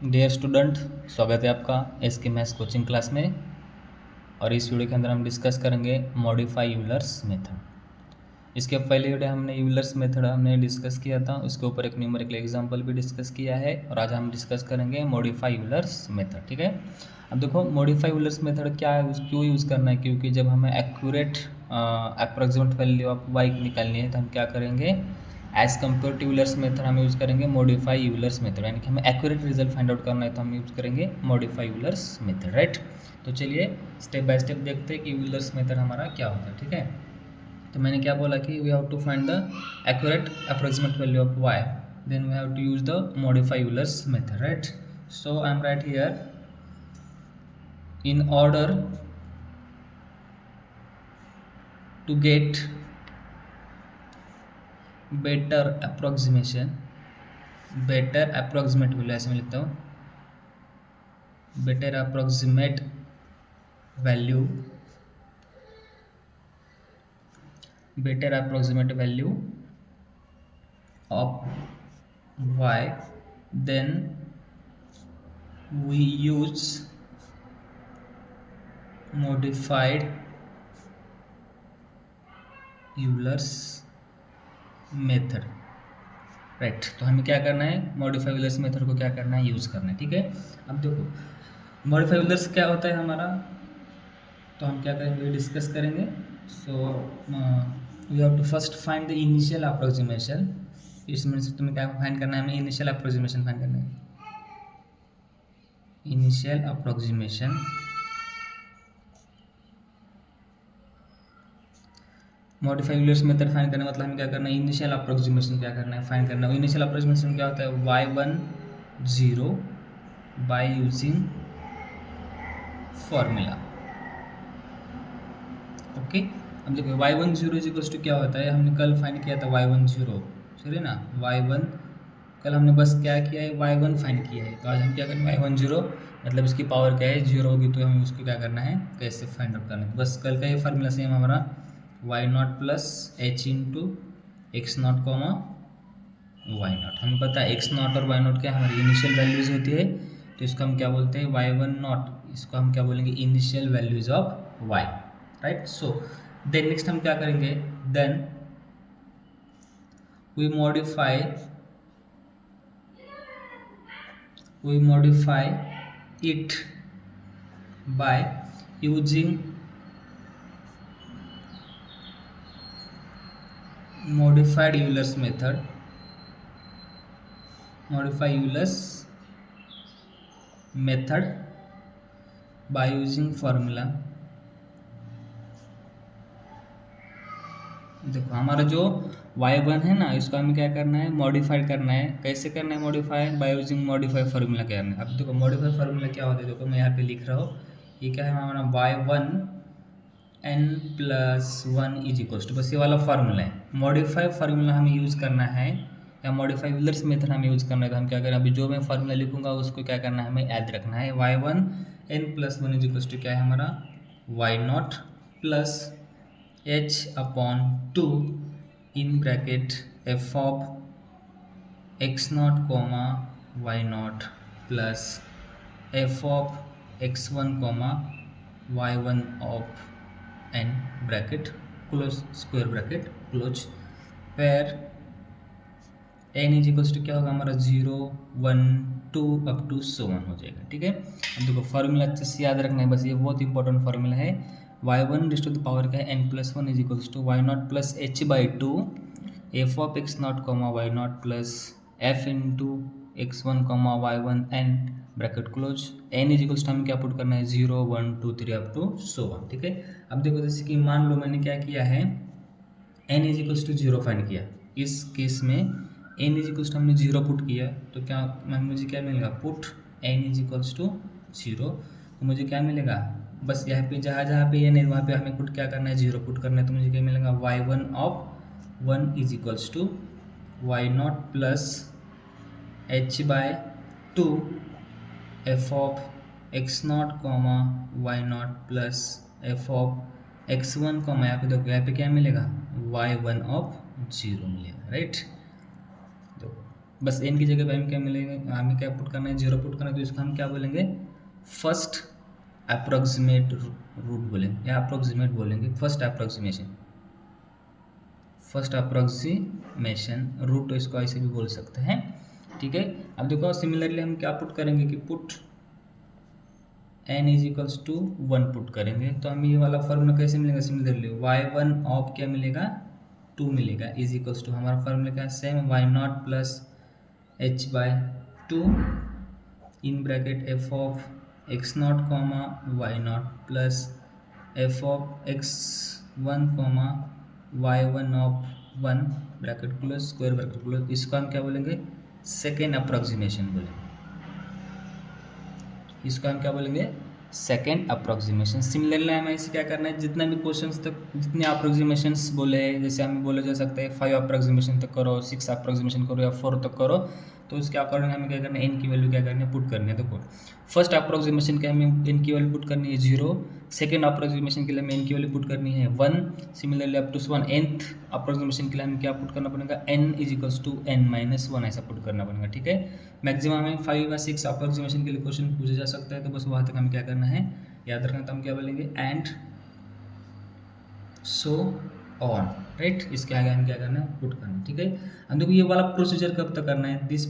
Dear student, स्वागत है आपका एस के मैथ्स कोचिंग क्लास में। और इस वीडियो के अंदर हम डिस्कस करेंगे मॉडिफाई यूलर्स मेथड। इसके पहले वीडियो हमने यूलर्स मेथड हमने डिस्कस किया था, उसके ऊपर एक न्यूमेरिकल एग्जांपल भी डिस्कस किया है। और आज हम डिस्कस करेंगे मॉडिफाई यूलर्स मेथड। ठीक है, अब देखो मॉडिफाई यूलर्स मेथड क्या है, क्यों यूज़ करना है। क्योंकि जब हमें accurate approximate value of y निकालनी है तो हम क्या करेंगे, as compared to Euler's method हम यूज़ करेंगे मॉडिफाई यूलर्स मेथड। यानी कि हमें एक्यूरेट रिजल्ट फाइंड आउट करना है तो हम यूज़ करेंगे मॉडिफाई यूलर्स मेथड, राइट। तो चलिए स्टेप बाय स्टेप देखते हैं कि यूलर्स मेथड हमारा क्या होता है। ठीक है, तो मैंने क्या बोला कि we have to find the accurate approximate value of y, then we have to use the modify Euler's method, right. So I am right here, in order to get better approximate value, ऐसे मैं लिखता हूँ, better approximate value of y, then we use modified Euler's method, right. तो हमें क्या करना है, modify Euler's method को क्या करना है, यूज़ करना है। ठीक है, अब देखो मॉडिफाई यूलर्स क्या होता है हमारा, तो हम क्या करेंगे, डिस्कस करेंगे। So we have to first find the initial approximation. इसमें से तुम्हें क्या फाइंड करना है, हमें इनिशियल अप्रोक्सीमेशन फाइंड करना है। Initial approximation, modify Euler's method find करना मतलब हमें क्या करना है, इनिशियल अप्रोक्सीमेशन क्या करना है, फाइंड करना है। इनिशियल अप्रोक्सीमेशन क्या होता है, y10 by using formula. Okay, अब देखो y10 इक्वल्स टू क्या होता है, हमने कल फाइंड किया था y10, सही ना। y1 कल हमने बस क्या किया है, y1 फाइंड किया है। तो आज हम क्या करेंगे, y10 मतलब इसकी पावर क्या है, 0 होगी, तो हमें उसको क्या करना है, कैसे फाइंड आउट करना है। बस कल का ये फार्मूला सेम हमारा y0 plus h into x not comma Y nought. हमें पता है एक्स नॉट और वाई नॉट क्या हमारी इनिशियल वैल्यूज़ होती है, तो इसको हम क्या बोलते हैं, y1 नॉट, इसको हम क्या बोलेंगे, initial values of y, right. So then next हम क्या करेंगे, then we modify it by using modified Euler's method, modify Euler's method by using formula। देखो हमारा जो y1 है ना, इसको हमें क्या करना है, मॉडिफाइड करना है। कैसे करना है modify, by using modify formula करना है। अब देखो मॉडिफाई फार्मूला क्या होता है, देखो मैं यहाँ पे लिख रहा हूँ, ये क्या है हमारा y1 n+1 is equals to, बस ये वाला फार्मूला है। मॉडिफाई फार्मूला हमें यूज़ करना है, या मॉडिफाई यूलर्स मेथड हमें यूज़ करना है। तो हम क्या करें, अभी जो मैं फार्मूला लिखूंगा उसको क्या करना है, हमें याद रखना है। y1 n+1 is equals to क्या है हमारा, y0 plus h/2 in bracket f of x0 comma y0 plus f of x1 comma y1 of n bracket close, square bracket close, where n is equals to क्या होगा हमारा, 0 1 2 up to सो 1 हो जाएगा। ठीक है, अब देखो फार्मूला अच्छे से याद रखना है, बस ये बहुत इंपॉर्टेंट फार्मूला है। y1 raise to the power का है n+1 is equals to y0 plus h/2 f of x0 comma y0 plus f into x1 comma y1 n bracket close, n is equals to हमें क्या put करना है, 0 1 2 3 up to सो 1। ठीक है, अब देखो जैसे कि मान लो मैंने क्या किया है, n is equals to 0 find किया। इस केस में n इज इक्वल्स टू हमने 0 पुट किया, तो क्या मुझे क्या मिलेगा, put n is equals to 0, तो मुझे क्या मिलेगा, बस यहाँ पे जहाँ पे n है वहाँ पे हमें पुट क्या करना है, 0 पुट करना है। तो मुझे क्या मिलेगा, y1 of 1 is equals to y0 plus h/2 f of x0 comma y0 plus f of x1 comma, यहाँ पे देखो यहाँ पे क्या मिलेगा, y1 ऑफ 0 मिलेगा, राइट। तो बस n की जगह पे हमें क्या मिलेगा, हमें क्या पुट करना है, 0 पुट करना है, तो इसको हम क्या बोलेंगे, फर्स्ट अप्रोक्सीमेट रूट बोलेंगे या अप्रोक्सीमेट बोलेंगे, फर्स्ट अप्रोक्सीमेशन रूट, तो इसको ऐसे भी बोल सकते हैं। ठीक है, अब देखो सिमिलरली हम क्या पुट करेंगे कि put n is equals to 1 put करेंगे, तो हमें ये वाला फॉर्मूला कैसे मिलेगा, सिमिलरली y1 ऑफ क्या मिलेगा, 2 मिलेगा, इज इक्वल्स टू हमारा फॉर्मूला क्या same, y nought plus h by 2 in bracket f of x nought comma y nought plus f of x1 comma y1 of 1 bracket close square bracket close, इसको हम क्या बोलेंगे, second approximation बोलेंगे, इसको हम क्या बोलेंगे, सेकेंड अप्रोक्सीमेशन। सिमिलरली हमें इसे क्या करना है, जितना भी क्वेश्चंस तक जितने अप्रोक्सीमेशंस बोले हैं, जैसे हमें बोले जा सकता है 5 अप्रोक्सीमेशन तक करो, 6 अप्रोक्सीमेशन करो या 4 तक करो, तो उसके अकॉर्डिंग हमें क्या करना है, एन की वैल्यू क्या करनी है, पुट करनी है। देखो फर्स्ट अप्रोक्सीमेशन के हमें एन की वैल्यू पुट करनी है 0, सेकेंड अप्रोक्सीमेशन के लिए हमें एन की वैल्यू पुट करनी है 1, similarly up to 1 nth approximation के लिए हमें क्या पुट करना पड़ेगा, n is equals to n minus 1 ऐसा पुट करना पड़ेगा। ठीक है, मैक्सिमम हमें 5 या 6 अप्रोक्सीमेशन के लिए क्वेश्चन पूछा जा सकता है, तो बस वहाँ तक हमें क्या करना है, याद रखना, तो हम क्या बोलेंगे, एंड सो ऑन, राइट, इसके आगे हम क्या करना है, पुट करना है। ठीक है, हम देखो ये वाला प्रोसीजर कब तक करना है, this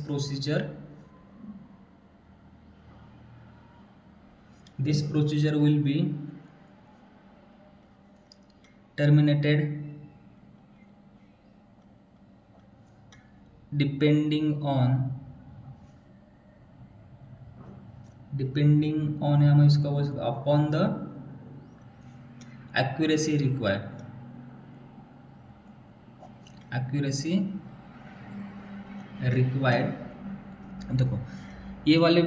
procedure will be terminated depending on हम इसका बोल सकते अपॉन द एक्यूरेसी रिक्वायर्ड। देखो ये वाले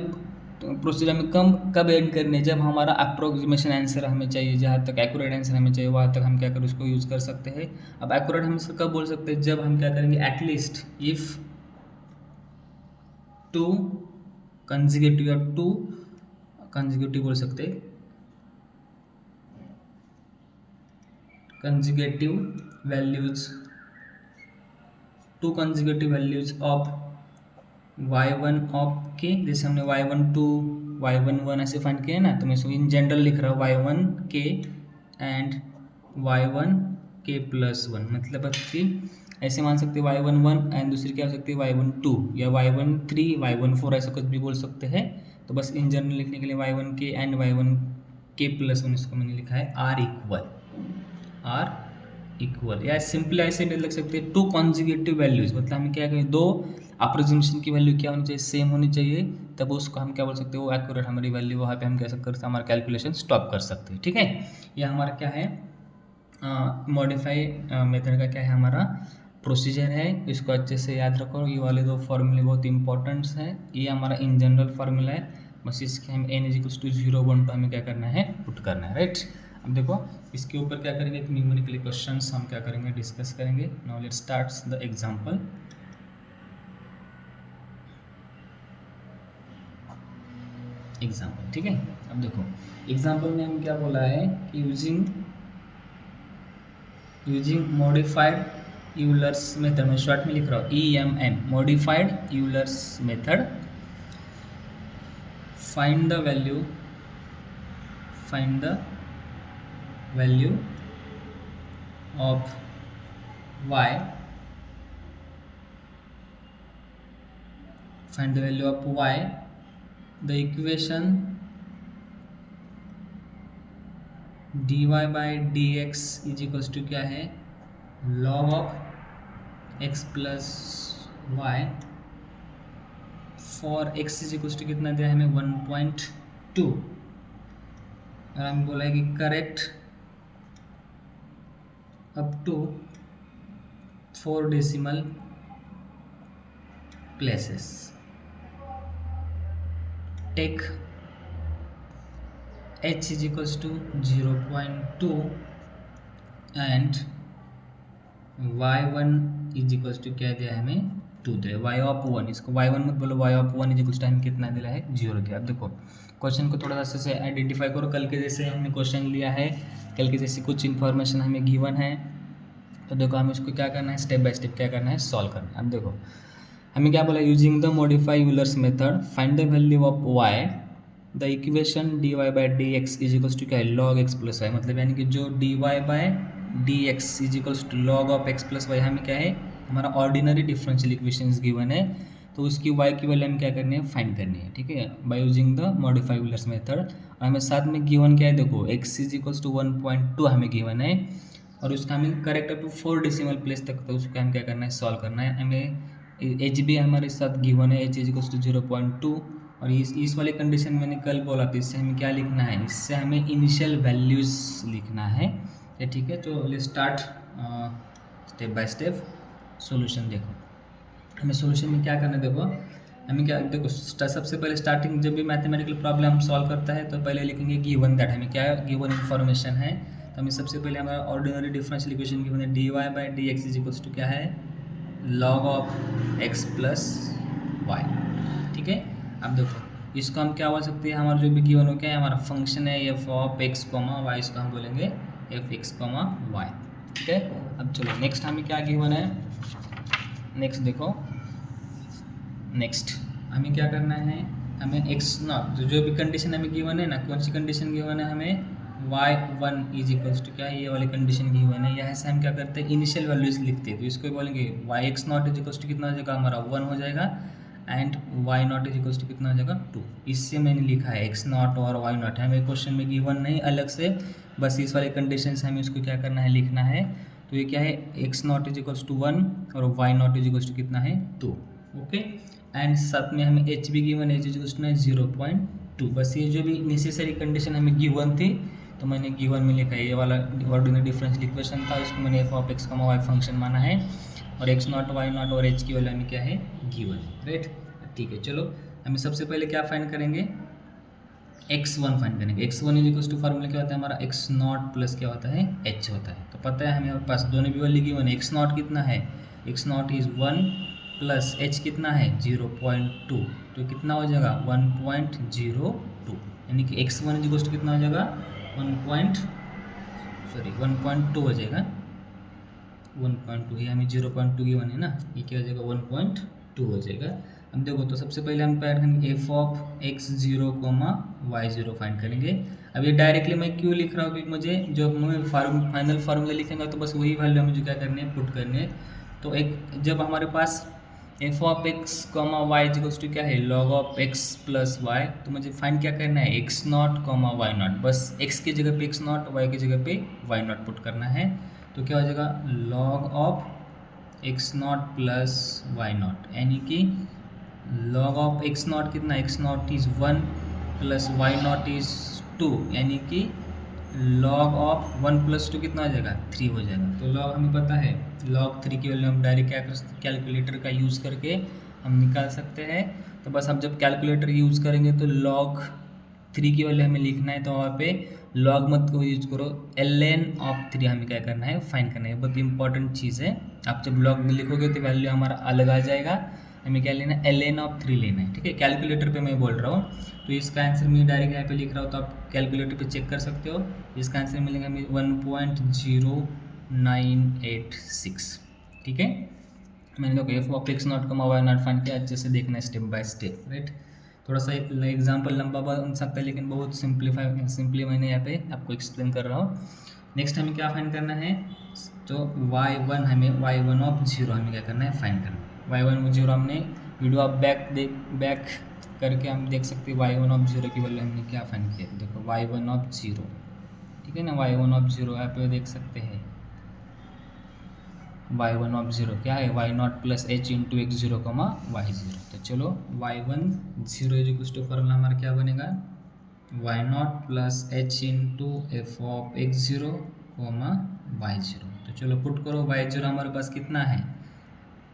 प्रोसीजर हमें कब ऐड करने, जब हमारा अप्रोक्सीमेशन आंसर हमें चाहिए, जहाँ तक एक्यूरेट आंसर हमें चाहिए वहाँ तक हम क्या करें, उसको यूज़ कर सकते हैं। अब एक्यूरेट हम इसको कब बोल सकते हैं, जब हम क्या करेंगे, एटलीस्ट इफ 2 कंसेक्यूटिव या 2 कंसेक्यूटिव बोल सकते हैं, consecutive values, 2 consecutive values of y1 of के, जैसे हमने y1 2 y1 1 ऐसे फाइंड किए ना, तो मैं इसको इन जनरल लिख रहा हूँ y1 के एंड y1 के प्लस 1, मतलब कि ऐसे मान सकते हैं y1 1 एंड दूसरी क्या हो सकती है y1 2 या y1 3 y1 4 ऐसा कुछ भी बोल सकते हैं। तो बस इन जनरल लिखने के लिए y1 के एंड y1 के प्लस 1 इसको मैंने लिखा है आर इक्वल, या सिंपली ऐसे भी लिख सकते हैं 2 कॉन्जिक्यूटिव वैल्यूज, मतलब हमें क्या करें, 2 अप्रोक्सीमेशन की वैल्यू क्या होनी चाहिए, सेम होनी चाहिए, तब उसको हम क्या बोल सकते हैं, वो एक्यूरेट हमारी वैल्यू, वहाँ पे हम क्या सकते हैं, हमारा कैलकुलेशन स्टॉप कर सकते हैं। ठीक है, यह हमारा क्या है, मॉडिफाई मेथड का क्या है, हमारा प्रोसीजर है, इसको अच्छे से याद रखो। ये वाले 2 फॉर्मूले बहुत इंपॉर्टेंट हैं, ये हमारा इन जनरल फार्मूला है, बस इसके हम n इज इक्वल्स टू 0 1 हमें क्या करना है, पुट करना है, राइट। अब देखो इसके ऊपर क्या करेंगे, न्यूमेरिकल क्वेश्चंस हम क्या करेंगे, डिस्कस करेंगे। Now let's start the example. ठीक है, अब देखो एग्जांपल में हम क्या बोला है कि यूजिंग मॉडिफाइड यूलर्स मेथड, मैं शॉर्ट में लिख रहा हूँ EMM, modified Euler's method, find the value of y, the equation dy by dx is equals to क्या है, log of x plus y, for x is equals to कितना दिया है हमें 1.2, और हमें बोला है कि correct up to 4 decimal places, take h is equals to 0.2 and y1 is equals to क्या दिया है हमें 2 दिया, y ऑफ 1, इसको y1 मत बोलो, y of 1 is equals to हमें कितना दिया है 0 दिया। अब देखो क्वेश्चन को थोड़ा सा से आइडेंटिफाई करो, कल के जैसे हमने क्वेश्चन लिया है, कल के जैसे कुछ इन्फॉर्मेशन हमें गिवन है, तो देखो हमें इसको क्या करना है, स्टेप बाय स्टेप क्या करना है, सॉल्व करना है। अब देखो हमें क्या बोला, using the modify Euler's method find the value of y, the equation d y by d x is equals to क्या है, लॉग एक्स प्लस वाई, मतलब यानी कि जो d y by d x is equals to log of x plus y हमें क्या है, हमारा ऑर्डिनरी डिफरेंशियल इक्वेशंस गिवन है, तो उसकी वाई की वैल्यू हमें क्या करनी है, फाइंड करनी है, ठीक है, by using the modify Euler's method. और हमें साथ में गिवन क्या है, देखो एक्स इज इक्वल्स टू 1.2 हमें गिवन है, और उसका हमें correct up to 4 decimal place तक, तो उसको हम क्या करना है, सॉल्व करना है। हमें एच भी हमारे साथ गिवन है, एच इज इक्वल्स टू 0.2, और इस वाले कंडीशन मैंने कल बोला था, इससे हमें क्या लिखना है, इससे हमें इनिशियल वैल्यूज लिखना है, ये ठीक है। तो let's start step by step solution. देखो हमें सॉल्यूशन में क्या करना है, देखो हमें क्या, देखो सबसे पहले स्टार्टिंग जब भी मैथमेटिकल प्रॉब्लम सॉल्व करता है तो पहले लिखेंगे गिवन दैट, हमें क्या गिवन इन्फॉर्मेशन है, तो हमें सबसे पहले हमारा ऑर्डिनरी डिफरेंशियल इक्वेशन गिवन है, d y by d x is equals to क्या है, log of x plus y, ठीक है। अब देखो इसको हम क्या बोल सकते हैं, हमारा जो भी गिवन हो क्या है, हमारा फंक्शन है f of x comma y, इसको हम बोलेंगे एफ एक्स कॉमा वाई, ठीक है। अब चलो नेक्स्ट हमें क्या गिवन है, नेक्स्ट देखो, नेक्स्ट हमें क्या करना है, हमें एक्स नॉट जो भी कंडीशन हमें गिवन है ना, कौन सी कंडीशन गिवन है, हमें y1 इज इक्वल्स टू क्या है, ये वाली कंडीशन गिवन है, यहाँ से हम क्या करते हैं, इनिशियल वैल्यूज लिखते हैं, तो इसको बोलेंगे y x nought is equals to कितना हो जाएगा, हमारा 1 हो जाएगा, and y nought is equals to कितना हो जाएगा 2, इससे मैंने लिखा है एक्स नॉट और वाई नॉट, हमें क्वेश्चन में गिवन नहीं अलग से, बस इस वाले कंडीशन से हमें इसको क्या करना है, लिखना है। तो ये क्या है, x nought is equals to 1 और y nought is equals to कितना है 2, ओके। एंड साथ में हमें एच भी given, h is equals to 0.2, बस ये जो भी नेसेसरी कंडीशन हमें गिवन थी तो मैंने गिवन में लिखा है, ये वाला ऑर्डिनरी डिफरेंशियल इक्वेशन था, इसको मैंने f of x comma y function माना है, और एक्स नॉट वाई नॉट और एच की वैल्यू हमें क्या है, गिवन, राइट, ठीक है। चलो हमें सबसे पहले क्या फाइंड करेंगे, x1 फाइंड करेंगे, x1 is equals to formula क्या होता है हमारा, x नॉट प्लस क्या होता है, h होता है, तो पता है हमें पास दोनों भी वैल्यू गिवन है, x नॉट कितना है, x not is 1 plus h कितना है 0.2, तो कितना हो जाएगा 1.02, यानी कि x1 इज इक्वल्स टू कितना हो जाएगा 1.2 हो जाएगा, 1.2, ये हमें 0.2 गिवन है ना, ये क्या हो जाएगा 1.2 हो जाएगा। अब देखो तो सबसे पहले हम फाइंड करेंगे f of x zero comma y zero find करेंगे। अब ये डायरेक्टली मैं क्यों लिख रहा हूँ, क्योंकि मुझे जो मैं फाइनल फार्मूला लिखेंगे तो बस वही वैल्यू मुझे क्या करनी है, पुट करनी है। तो एक जब हमारे पास F of x comma Y equals to क्या है, log of x plus Y, तो मुझे फाइंड क्या करना है, x not comma Y not, बस एक्स की जगह पे एक्स नॉट, वाई की जगह पे वाई नॉट पुट करना है, तो क्या हो जाएगा log of x nought plus y nought, यानी कि लॉग ऑफ एक्स नॉट कितना, x nought is 1 plus y nought is 2, यानी कि लॉग ऑफ 1 प्लस 2 कितना हो जाएगा 3 हो जाएगा। तो लॉग हमें पता है, लॉग 3 की वैल्यू हम डायरेक्ट क्या कर सकते, कैलकुलेटर का यूज़ करके हम निकाल सकते हैं। तो बस हम जब कैलकुलेटर यूज़ करेंगे तो लॉग 3 की वैल्यू हमें लिखना है, तो वहाँ पे लॉग मत को यूज करो, ln ऑफ 3 हमें क्या करना है, फाइंड करना है, बहुत इंपॉर्टेंट चीज़ है। आप जब लॉग में लिखोगे तो वैल्यू हमारा अलग आ जाएगा, हमें क्या लेना है, ln ऑफ 3 लेना है, ठीक है। कैलकुलेटर पे मैं बोल रहा हूँ, तो इसका आंसर मैं डायरेक्ट यहाँ पे लिख रहा हूँ, तो आप कैलकुलेटर पे चेक कर सकते हो। इसका आंसर मिलेगा हमें 1.0986, ठीक है। मैंने देखो एफ ऑफ एक्स नॉट कमा वाई नॉट फाइंड किया, अच्छे से देखना है स्टेप बाय स्टेप, राइट। थोड़ा सा एग्जाम्पल लंबा बन सकता है, लेकिन बहुत सिंपली मैंने यहाँ पे आपको एक्सप्लेन कर रहा हूँ। नेक्स्ट हमें क्या फाइंड करना है, तो y1 हमें y1 ऑफ 0 हमें क्या करना है, फाइंड करना है। y1 ऑफ 0 हमने वीडियो आप बैक करके हम देख सकते हैं, y1 ऑफ 0 की वैल्यू हमने क्या फाइंड किया, देखो y1 ऑफ 0, ठीक है ना, y1 ऑफ 0 यहाँ पे देख सकते हैं, y1 ऑफ 0 क्या है, y nought plus h into x zero comma y zero. तो चलो y1 0 is equal to formula हमारा क्या बनेगा, y nought plus h into f of x zero comma y zero. तो चलो पुट करो, वाई जीरो हमारे पास कितना है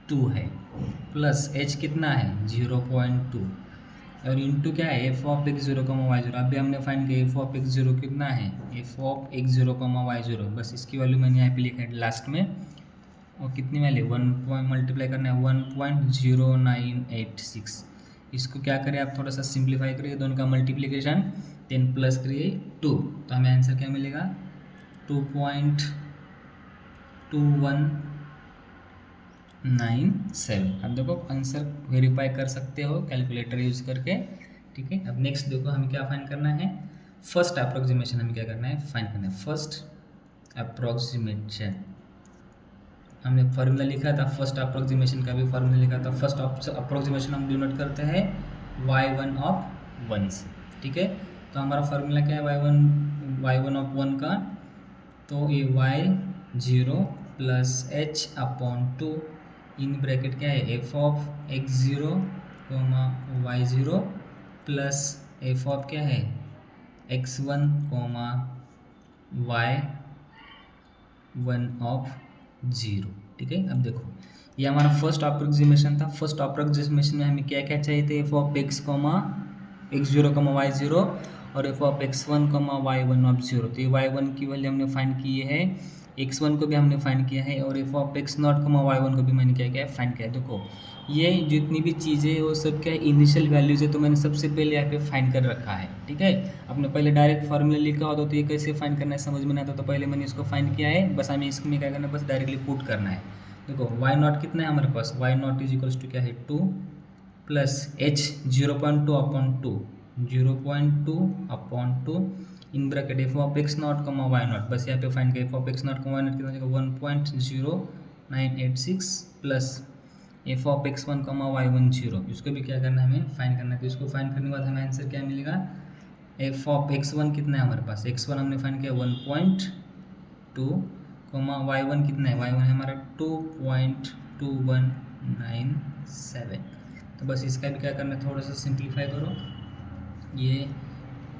2 है, प्लस h कितना है 0.2, और इंटू क्या है f of x zero comma y zero. अभी हमने फाइंड किया एफ ऑफ एक्स जीरो कितना है, f of x zero comma y zero, बस इसकी वैल्यू मैंने यहाँ पे लिखा है लास्ट में, और कितनी वैल्यू 1 पॉइंट मल्टीप्लाई करना है 1.0986। इसको क्या करें आप, थोड़ा सा सिंप्लीफाई करिए, दोनों का मल्टीप्लिकेशन 10 प्लस करिए 2, तो हमें आंसर क्या मिलेगा 2.21 97। अब देखो आंसर वेरीफाई कर सकते हो कैलकुलेटर यूज करके। ठीक है, अब नेक्स्ट देखो हमें क्या फाइंड करना है। फर्स्ट अप्रोक्सीमेशन हमें क्या करना है, फाइंड करना है। फर्स्ट अप्रोक्सीमेशन हमने फार्मूला लिखा था, फर्स्ट अप्रोक्सीमेशन का भी फार्मूला लिखा था। फर्स्ट अप्रोक्सीमेशन हम डिनोट करते हैं y1 ऑफ 1 से। ठीक है, तो हमारा फार्मूला क्या है y1 ऑफ 1 का, तो ये y0 plus h upon 2 in bracket क्या है f of x0 comma y0 plus f of क्या है x1 कोमा y1 ऑफ 0। ठीक है, अब देखो ये हमारा फर्स्ट अप्रोक्सीमेशन था। फर्स्ट अप्रोक्सीमेशन में हमें क्या क्या चाहिए थे, F of X comma x0 comma y0 और F of x1 coma y1 of 0। तो ये y1 की वैल्यू हमने फाइंड की है, x1 को भी हमने फाइंड किया है और F of x0 coma y1 को भी मैंने क्या किया है, फाइंड किया है। देखो ये जितनी भी चीज़ें वो सब क्या इनिशियल वैल्यूज है, तो मैंने सबसे पहले यहाँ पे फाइंड कर रखा है। ठीक है, आपने पहले डायरेक्ट फार्मूला लिखा होता तो ये कैसे फाइंड करना है समझ में नहीं आता, तो पहले मैंने इसको फाइंड किया है। बस हमें इसमें क्या करना है, बस डायरेक्टली पुट करना है। देखो y0 कितना है हमारे पास, y0 इज इक्वल्स टू क्या है 2 plus h 0.2 upon 2 0.2 upon 2 in bracket F of x not कमा वाई नॉट। बस यहाँ पे फाइंड किया एफ ऑफ एक्स नॉट कमा वाई नॉट कितना हो जाएगा 1.0986 प्लस एफ ऑफ x1 कमा y1 0। इसको भी क्या करना है, हमें फाइंड करना है। तो इसको फाइंड करने के बाद हमें आंसर क्या मिलेगा, एफ ऑफ x1 कितना है हमारे पास, x1 हमने फाइंड किया 1.2 कोमा y1 कितना है, y1 है हमारा 2.2197। तो बस इसका भी क्या करना है, थोड़ा सा सिंप्लीफाई करो। ये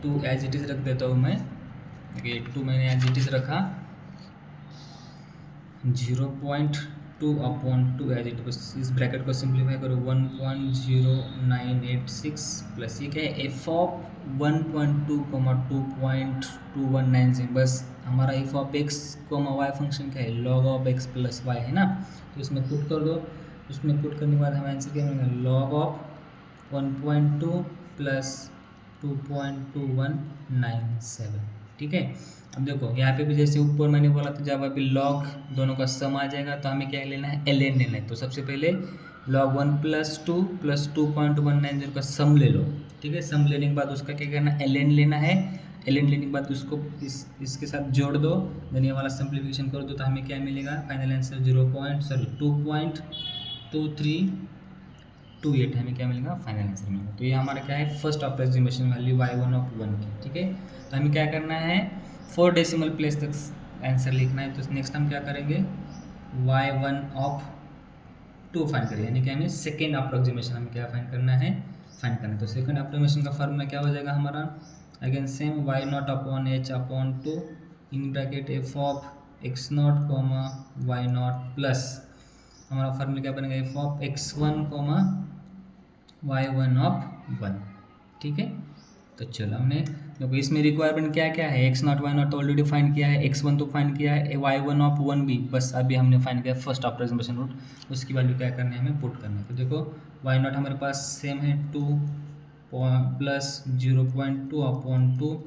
2 एज इट इज़ रख देता हूँ मैं। देखिए 2 मैंने एज इट इज़ रखा, 0.2 अपॉन 2 एज इट, बस इस ब्रैकेट को सिंप्लीफाई करो 1.0986 प्लस ये क्या है एफ ऑफ 1.2 कोमा 2.2196। बस हमारा F of X comma Y function क्या है, log of x plus Y है ना। तो इसमें पुट कर दो, उसमें पुट करने के बाद हमें आंसर क्या मिलेगा, लॉग ऑफ 1.2 प्लस 2.2197। ठीक है, अब देखो यहाँ पे भी जैसे ऊपर मैंने बोला था जब अभी लॉग दोनों का सम आ जाएगा तो हमें क्या लेना है, ln लेना है। तो सबसे पहले log 1 प्लस 2 प्लस 2.190 का सम ले लो। ठीक है, सम लेने के बाद उसका क्या करना है, ln लेना है। ln लेने के बाद उसको इसके साथ जोड़ दो, देन ये वाला सिंप्लीफिकेशन कर दो, तो हमें क्या मिलेगा, फाइनल आंसर 2.28 हमें क्या मिलेगा, फाइनल आंसर मिलेगा। तो ये हमारा क्या है, first approximation value y1 of 1 की। ठीक है, तो हमें क्या करना है, 4 डेसिमल प्लेस तक आंसर लिखना है। तो नेक्स्ट हम क्या करेंगे, y1 ऑफ 2 फाइंड करें, यानी कि हमें सेकेंड अप्रोक्सीमेशन हमें क्या फाइंड करना है, तो सेकेंड अप्रोक्सीमेशन का फार्मूला क्या हो जाएगा हमारा, again same y0 upon h upon 2 in bracket F of x0 comma y0 plus हमारा फार्मूला क्या बनेगा, F of x1 coma y1 of 1। ठीक है, तो चलो हमने देखो इसमें रिक्वायरमेंट क्या क्या है, x0 y0 तो ऑलरेडी फाइंड किया है, x1 तो फाइंड किया है, y1 ऑफ 1 भी बस अभी हमने फाइंड किया फर्स्ट अप्रोक्सीमेशन रूट, उसकी वैल्यू क्या करनी है, हमें पुट करना है। तो देखो y0 हमारे पास सेम है 2 plus 0.2 upon 2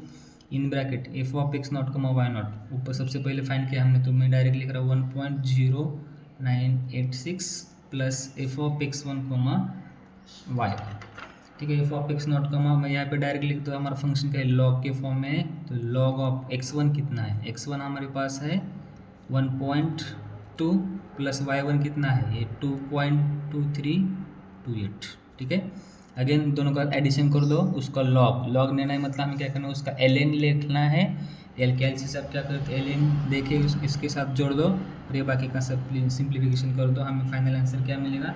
in bracket F of x0 कमा y0, ऊपर सबसे पहले फाइंड किया हमने, तो मैं डायरेक्ट लिख रहा हूँ 1.0986 प्लस एफ ऑफ x1 कमा y। ठीक है, एफ ऑफ x0 कमा मैं यहाँ पे डायरेक्ट लिख दो, हमारा फंक्शन क्या है, लॉग के फॉर्म में है। तो लॉग ऑफ x1 कितना है, x1 हमारे पास है 1.2 प्लस y1 कितना है, ये 2.2328। ठीक है, अगेन दोनों का एडिशन कर दो, उसका लॉग लेना है, मतलब हमें क्या करना है, उसका ln लिखना है। एल के एल से सब क्या करते हैं, ln देखे इसके साथ जोड़ दो और ये बाकी का सब सिंप्लीफिकेशन कर दो, हमें फाइनल आंसर क्या मिलेगा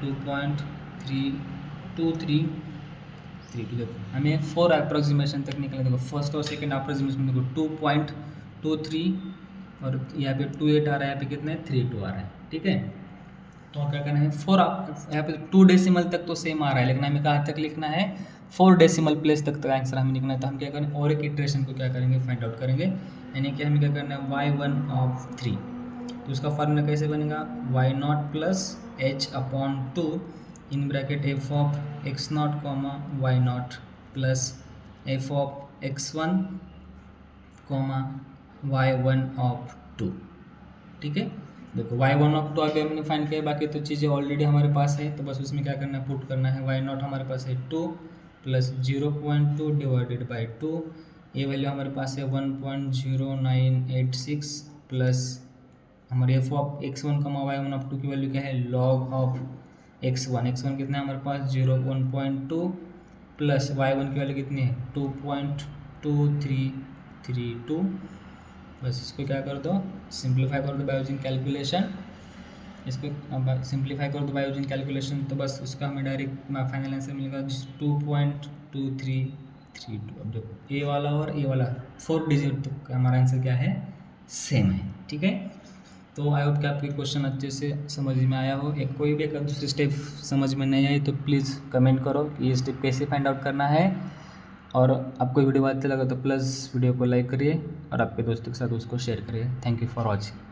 2.3233। देखो हमें 4 अप्रोक्सीमेशन तक निकले, देखो फर्स्ट और सेकंड अप्रोक्सीमेशन देखो 2.23 और यहाँ पे 28 आ रहा है, यहाँ पे कितना है 32 आ रहा है। ठीक है, तो क्या करना है, 4 यहाँ पे 2 डेसिमल तक तो सेम आ रहा है, लेकिन हमें कहाँ तक लिखना है, 4 डेसिमल प्लेस तक आंसर हमें लिखना है। तो हम क्या करेंगे, और एक इटरेशन को क्या करेंगे, फाइंड आउट करेंगे, यानी कि हमें क्या करना है y1 ऑफ 3। तो उसका फार्मूला कैसे बनेगा, y0 plus h upon 2 in bracket F of x0 comma y0 plus F of x1 comma y1 of 2। ठीक है, देखो y1 आगे हमने फाइंड किया, बाकी तो चीज़ें ऑलरेडी हमारे पास है, तो बस उसमें क्या करना है, पुट करना है। y0 हमारे पास है 2 प्लस 0.2 डिवाइडेड बाई 2, ये वैल्यू हमारे पास है 1.0986 प्लस हमारे एफ ऑफ x1 कमा y1 की वैल्यू क्या है, लॉग ऑफ x1 कितना है हमारे पास 1.2 प्लस y1 की वैल्यू कितनी है 2.2332। बस इसको क्या कर दो, सिंप्लीफाई कर दो बाय यूजिंग कैलकुलेशन। इसको सिंप्लीफाई कर दो बाय यूजिंग कैलकुलेशन, तो बस उसका हमें डायरेक्ट फाइनल आंसर मिलेगा 2.2332। अब देखो ए वाला और ए वाला 4 डिजिट तो हमारा आंसर क्या है, सेम है। ठीक है, तो आई होप कि आपके क्वेश्चन अच्छे से समझ में आया हो। एक कोई भी अगर दूसरी स्टेप समझ में नहीं आई तो प्लीज़ कमेंट करो कि ये स्टेप कैसे फाइंड आउट करना है। और आपको वीडियो अच्छा लगा तो प्लीज़ वीडियो को लाइक करिए और आपके दोस्तों के साथ उसको शेयर करिए। Thank you for watching.